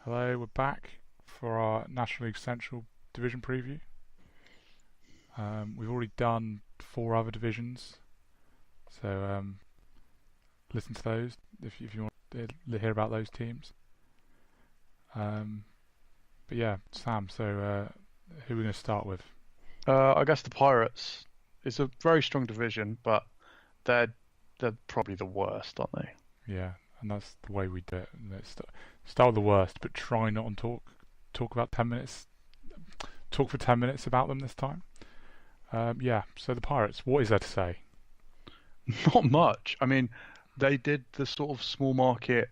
Hello, we're back for our National League Central Division preview. We've already done 4 other divisions, so listen to those if you want to hear about those teams. But yeah, Sam, so who are we going to start with? I guess the Pirates. It's a very strong division, but they're probably the worst, aren't they? Yeah, and that's the way we do it. Let's start with the worst, but try not to talk about 10 minutes. Talk for 10 minutes about them this time. Yeah, so the Pirates, what is there to say? Not much. I mean, they did the sort of small market,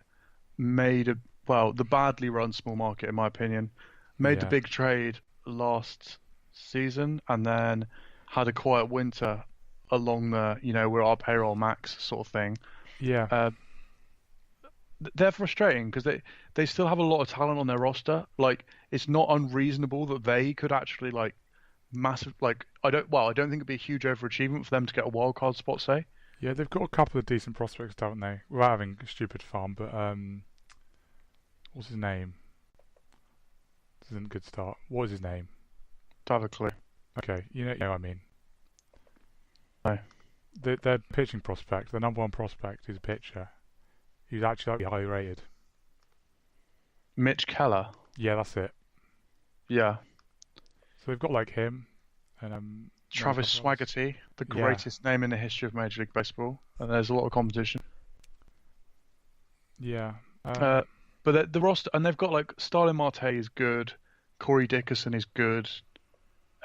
the badly run small market, in my opinion, made the Yeah, big trade last season and then had a quiet winter along we're our payroll max sort of thing. yeah, Uh, they're frustrating because they still have a lot of talent on their roster. Like, it's not unreasonable that they could actually I don't think it'd be a huge overachievement for them to get a wild card spot, say. yeah. They've got a couple of decent prospects, haven't they? Without having a stupid farm, but what's his name? This isn't a good start. What is his name? Don't have a clue. Okay, you know what I mean. No. Their pitching prospect, the number one prospect, is a pitcher. He's actually highly rated. Mitch Keller. Yeah, that's it. Yeah. So they've got like him and maybe a Travis couple others. Swaggerty, the Yeah, greatest name in the history of Major League Baseball, and there's a lot of competition. yeah, Uh, but the roster, and they've got like Starlin Marte is good, Corey Dickerson is good,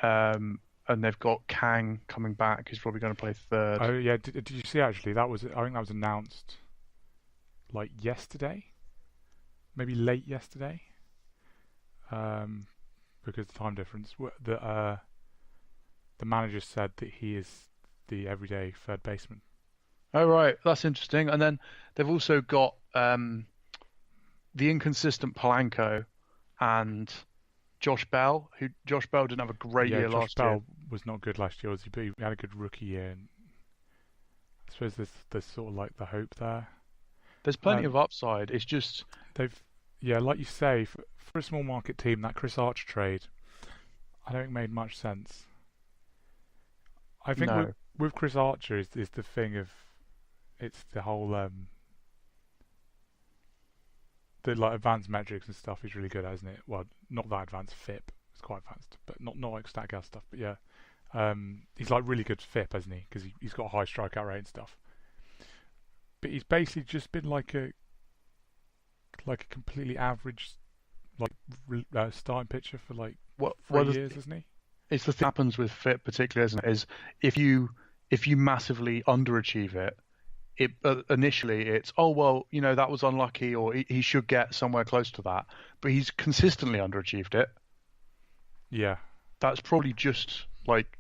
and they've got Kang coming back. He's probably going to play third. oh yeah. Did you see actually? I think that was announced like yesterday, maybe late yesterday. Because the time difference. The manager said that he is the everyday third baseman. Oh right, that's interesting. And then they've also got the inconsistent Polanco and Josh Bell, who Josh Bell didn't have a great Yeah, year Josh last year. Bell was not good last year, was he? But he had a good rookie year, and I suppose there's sort of like the hope there. There's plenty Um, of upside. It's just they've yeah, like you say, for a small market team, that Chris Archer trade, I don't think made much sense. I think no. with Chris Archer is the thing of it's the whole the like advanced metrics and stuff he's really good at, isn't it? Well, not that advanced FIP. It's quite advanced, but not like StatCast stuff. But yeah, he's like really good FIP, hasn't he? Because he's got a high strikeout rate and stuff. But he's basically just been like a completely average like starting pitcher for like What 3 years, isn't he? it's the thing that happens with fit particularly, isn't it? Is if you massively underachieve it initially it's, oh well, that was unlucky, or he should get somewhere close to that, but he's consistently underachieved it. Yeah, That's probably just like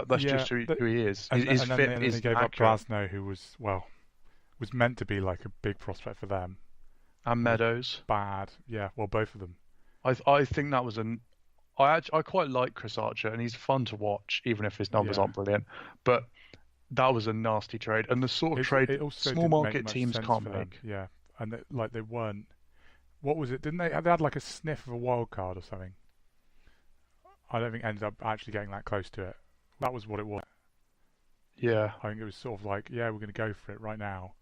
that's yeah. just who he is. His And fit then they isn't gave up accurate. Glasnow, who was meant to be like a big prospect for them, And and was Meadows, bad. Yeah, well, both of them. I think that was an I quite like Chris Archer, and he's fun to watch even if his numbers Yeah, aren't brilliant, but that was a nasty trade, and the sort of trade it also small didn't make market much teams sense can't for them. make. Yeah, and they weren't. What was it? Didn't they? They had like a sniff of a wild card or something. I don't think ended up actually getting that close to it. That was what it was. Yeah. I think it was sort of like, yeah, we're going to go for it right now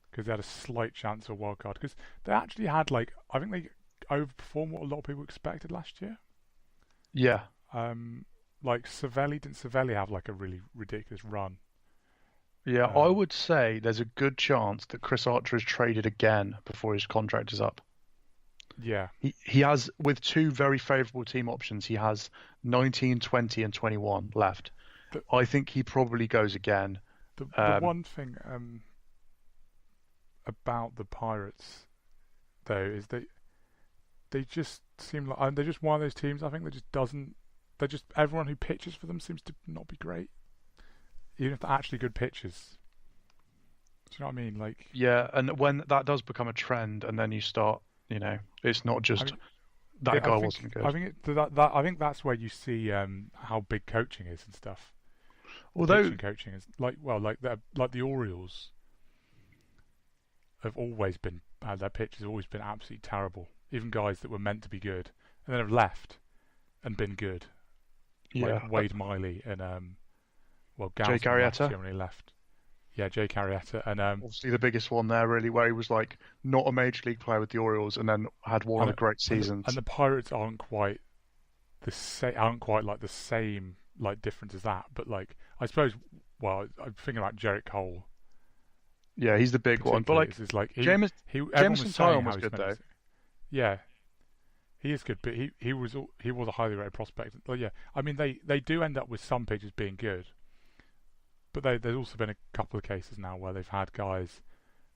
because they had a slight chance of a wild card because they actually had like I think they overperformed what a lot of people expected last year. Yeah. Like didn't Savelli have like a really ridiculous run? Yeah, I Um, would say there's a good chance that Chris Archer is traded again before his contract is up. yeah, He has, with two very favourable team options, he has 19, 20, and 21 left. the I think he probably goes again. the Um, one thing about the Pirates though is they just seem like they're just one of those teams. I think that just doesn't. They're just everyone who pitches for them seems to not be great, even if they're actually good pitchers. Do you know what I mean? Like, yeah, and when that does become a trend, and then you start, it's not I just mean, that guy wasn't I good. think I think that's where you see how big coaching is and stuff. The Although, pitching coaching is like the Orioles have always been their pitch has always been absolutely terrible. even guys that were meant to be good, and then have left and been good, Yeah, like Wade Miley and Jake Gausman last Arrieta, year when he left. Yeah, Jake Arrieta and obviously the biggest one there, really, where he was like not a major league player with the Orioles, and then had one of the great and seasons. the Pirates aren't quite like the same like difference as that, but like I suppose. Well, I'm thinking about Jarrett Cole. Yeah, he's the big one. But like it's like James, everyone Jameson was saying Tyone how was he's good meant though. to- Yeah, he is good, but he was a highly rated prospect. Well, yeah, I mean they do end up with some pitchers being good, but there's also been a couple of cases now where they've had guys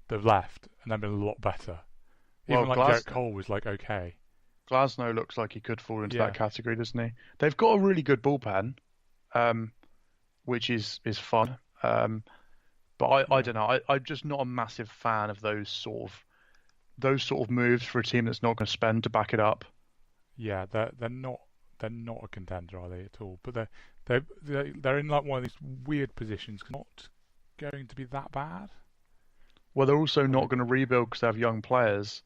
that have left and they've been a lot better. Well, Even like Jarrett Cole was like okay. Glasnow looks like he could fall into Yeah. that category, doesn't he? They've got a really good bullpen, which is fun. But I don't know. I'm just not a massive fan of those sort of moves for a team that's not going to spend to back it up. Yeah, they're not a contender, are they at all? But they're in like one of these weird positions, not going to be that bad. Well, they're also not going to rebuild because they have young players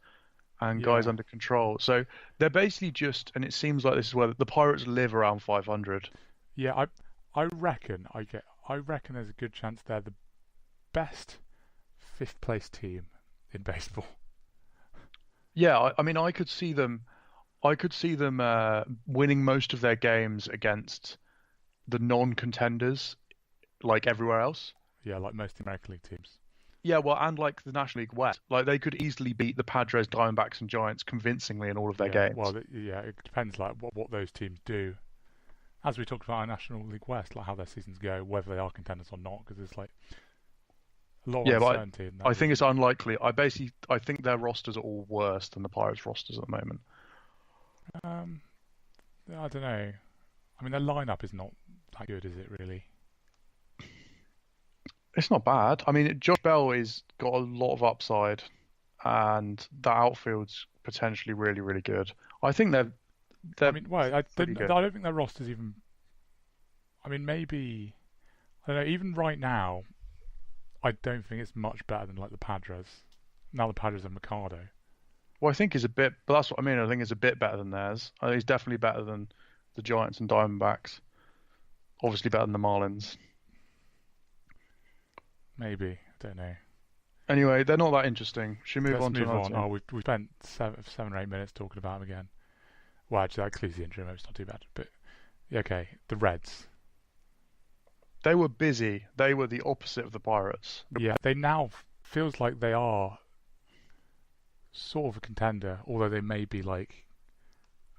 and guys Yeah. under control. So they're basically just, and it seems like this is where the Pirates live around 500. Yeah, I reckon there's a good chance they're the best fifth place team in baseball. Yeah, I mean, I could see them winning most of their games against the non-contenders, like everywhere else. Yeah, like most American League teams. Yeah, well, and like the National League West, like they could easily beat the Padres, Diamondbacks, and Giants convincingly in all of their Yeah, games. well, it depends like what those teams do. As we talked about in National League West, like how their seasons go, whether they are contenders or not, because there's like a lot of uncertainty in that. I think it's unlikely. I think their rosters are all worse than the Pirates' rosters at the moment. I don't know. I mean, their lineup is not that good, is it really? It's not bad. I mean, Josh Bell is got a lot of upside, and the outfield's potentially really, really good. I think they're I mean, well, I pretty good. don't think their roster's even. I mean, maybe I don't know. Even right now, I don't think it's much better than like the Padres. Now the Padres have Mercado. Well, I think he's a bit, but that's what I mean. I think it's a bit better than theirs. I think he's definitely better than the Giants and Diamondbacks. Obviously better than the Marlins. Maybe, I don't know. Anyway, they're not that interesting. Should we move Let's on to move another on. team? Oh, we spent 7 or 8 minutes talking about them again. Well, actually, that includes the intro. Maybe it's not too bad. But yeah, okay, the Reds. They were busy. They were the opposite of the Pirates. Yeah, they now feels like they are sort of a contender, although they may be like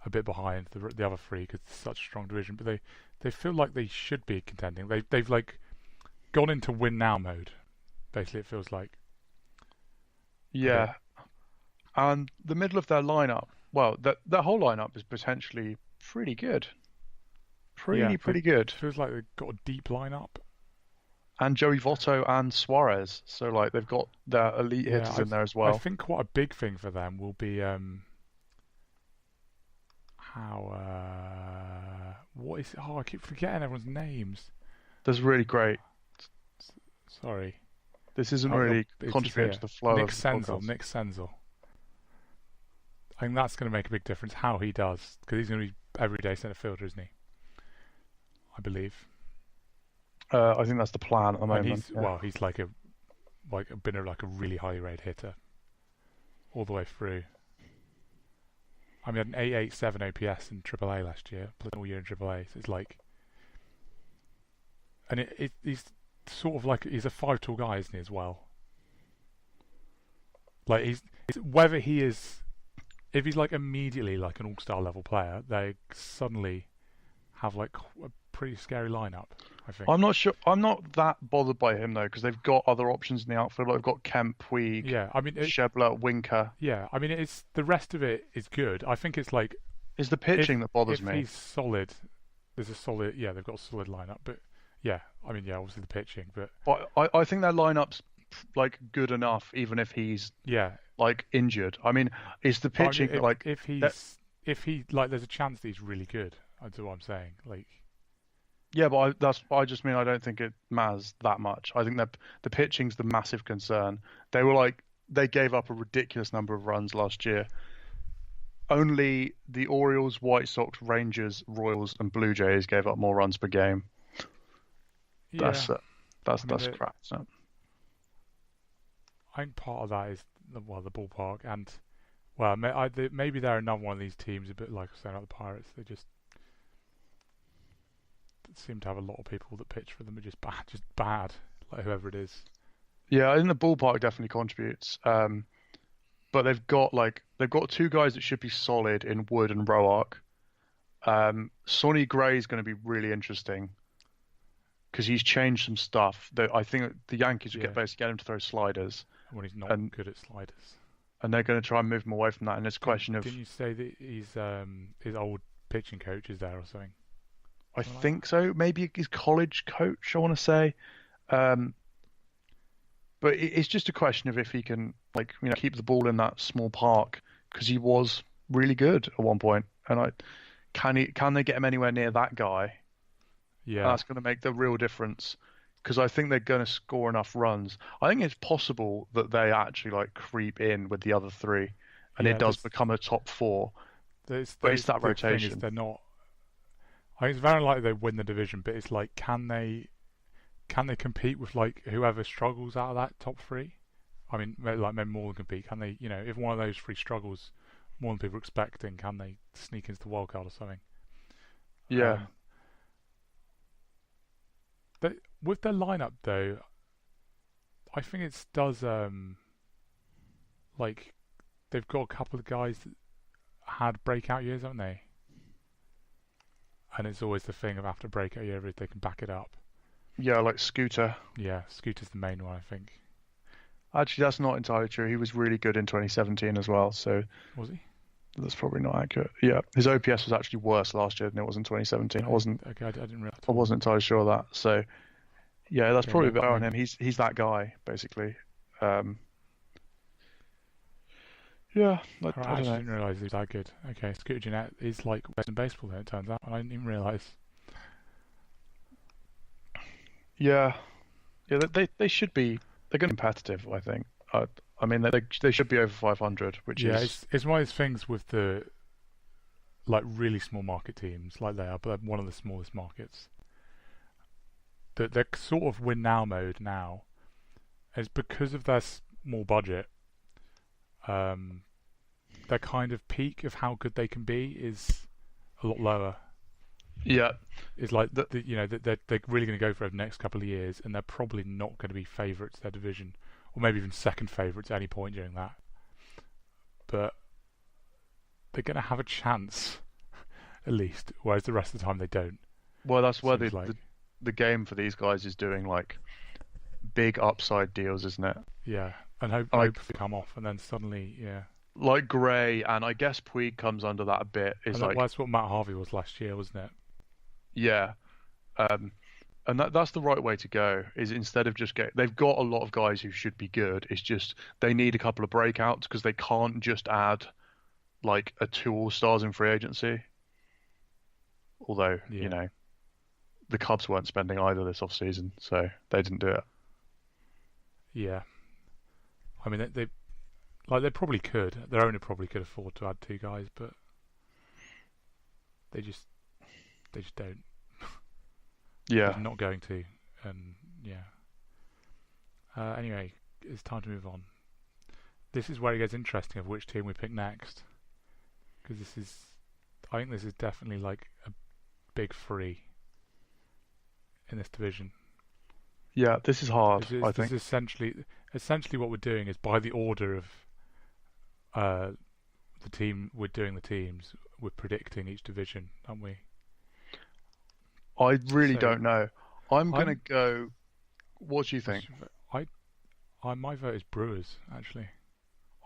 a bit behind the other three because it's such a strong division. But they feel like they should be contending. They've like gone into win now mode. Basically, it feels like. Yeah. And the middle of their lineup, well, their whole lineup is potentially pretty good. Pretty good. Feels like they've got a deep lineup. And Joey Votto and Suarez. So, like, they've got their elite hitters in there as well. I think quite a big thing for them will be what is it? Oh, I keep forgetting everyone's names. That's really great. Sorry. This isn't really contributing to the flow Nick of the Senzel. podcast. Nick Senzel. I think that's going to make a big difference how he does, because he's going to be everyday centre fielder, isn't he? I believe. I think that's the plan at the moment. And he's been a really highly rated hitter all the way through. I mean, he had an 887 OPS in AAA last year, played all year in AAA. So it's like, and he's sort of like he's a 5 tool guy, isn't he? As well. Like whether he is, if he's like immediately like an all-star level player, they suddenly have like a pretty scary lineup. I think. I'm not sure. I'm not that bothered by him though, because they've got other options in the outfield. Like they've got Kemp, Puig, Schebler, Winker. Yeah, I mean, it's the rest of it is good. I think it's like it's the pitching that bothers me. If he's solid, there's a solid. Yeah, they've got a solid lineup. But yeah, I mean, yeah, obviously the pitching. But I think their lineup's like good enough, even if he's like injured. I mean, it's the pitching if he there's a chance that he's really good. That's what I'm saying. Like. Yeah, but I just mean I don't think it matters that much. I think that the pitching's the massive concern. They gave up a ridiculous number of runs last year. only the Orioles, White Sox, Rangers, Royals, and Blue Jays gave up more runs per game. Yeah, That's uh, that's I mean, that's crap. Isn't it? I think part of that is the ballpark, and well, maybe they're another one of these teams, a bit like I was saying about the Pirates. They just seem to have a lot of people that pitch for them are just bad, like whoever it is. Yeah, I think the ballpark definitely contributes. But they've got two guys that should be solid in Wood and Roark. Sonny Gray is going to be really interesting because he's changed some stuff. That I think the Yankees will Yeah, basically get him to throw sliders, when he's not and good at sliders. they're going to try and move him away from that. And it's a question of, Didn't you say that his old pitching coach is there or something? I Something like think so, maybe his college coach, I want to say. Um, but it's just a question of if he can, keep the ball in that small park because he was really good at one point. And can they get him anywhere near that guy? that. And Yeah, that's going to make the real difference because I think they're going to score enough runs. I think it's possible that they actually creep in with the other three, and it yeah. does become a top four. But it's that The thing is, rotation. they're not. I think it's very likely they win the division, but it's like, can they compete with like whoever struggles out of that top three? I mean, maybe more than compete. Can they? If one of those three struggles more than people are expecting, can they sneak into the wild card or something? Yeah, Um, with their lineup though, I think it does. Like they've got a couple of guys that had breakout years, haven't they? And it's always the thing of after breakout year if they can back it up. yeah, like Scooter. Yeah, Scooter's the main one, I think. Actually, that's not entirely true. He was really good in 2017 as well, so Was he? that's probably not accurate. Yeah, his OPS was actually worse last year than it was in 2017. Okay, I didn't realize. I wasn't entirely sure of that. So yeah, that's Okay, probably a bit maybe, higher on maybe. him. He's that guy basically. Um, yeah, All right, I I don't actually know. didn't realise he was that good. Okay, Scooter Jeanette is like Western baseball, then it turns out, and I didn't even realise. Yeah, yeah, they should be. They're going to be competitive, I think. I mean, they should be over 500, which Yeah, is it's one of those things with the like really small market teams, like they are, but they're one of the smallest markets. That they're sort of win now mode now. It's because of their small budget. Um, their kind of peak of how good they can be is a lot lower. yeah, Is like the, they're really going to go for it the next couple of years, and they're probably not going to be favourites their division, or maybe even second favourites at any point during that. But they're going to have a chance at least, whereas the rest of the time they don't. well, that's where Seems like the game for these guys is doing big upside deals, isn't it? yeah, and Like hope they come off, and then suddenly yeah, like Gray, and I guess Puig comes under that a bit. Is well, that's what Matt Harvey was last year, wasn't it? yeah, um, and that's the right way to go. Is instead of just they've got a lot of guys who should be good. It's just they need a couple of breakouts because they can't just add like a two all-stars in free agency. Although, Yeah, the Cubs weren't spending either this off-season, so they didn't do it. yeah. I mean, they probably could. Their owner probably could afford to add two guys, but they just don't. They're Yeah. just not going to, and yeah. Anyway, it's time to move on. This is where it gets interesting of which team we pick next, because I think this is definitely like a big three in this division. Yeah, this is hard, I This think. is essentially what we're doing is by the order of uh, the team we're doing the teams, we're predicting each division, aren't we? I really So don't know. I'm gonna I'm go. What do you think? I my vote is Brewers actually.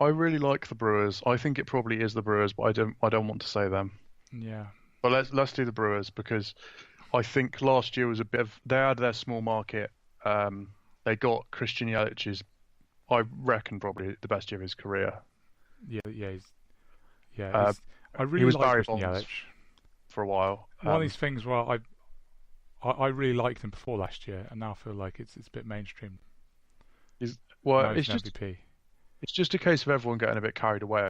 I really like the Brewers. I think it probably is the Brewers, but I don't want to say them. Yeah, But let's do the Brewers because I think last year was a bit of they had their small market. They got Christian Yelich is I reckon probably the best year of his career. yeah. Uh, I he really was like Barry Christian Bonds Yelich. for a while. One of these things where I really liked him before last year, and now I feel like it's a bit mainstream. He's, Now well, he's an MVP. it's just a case of everyone getting a bit carried away.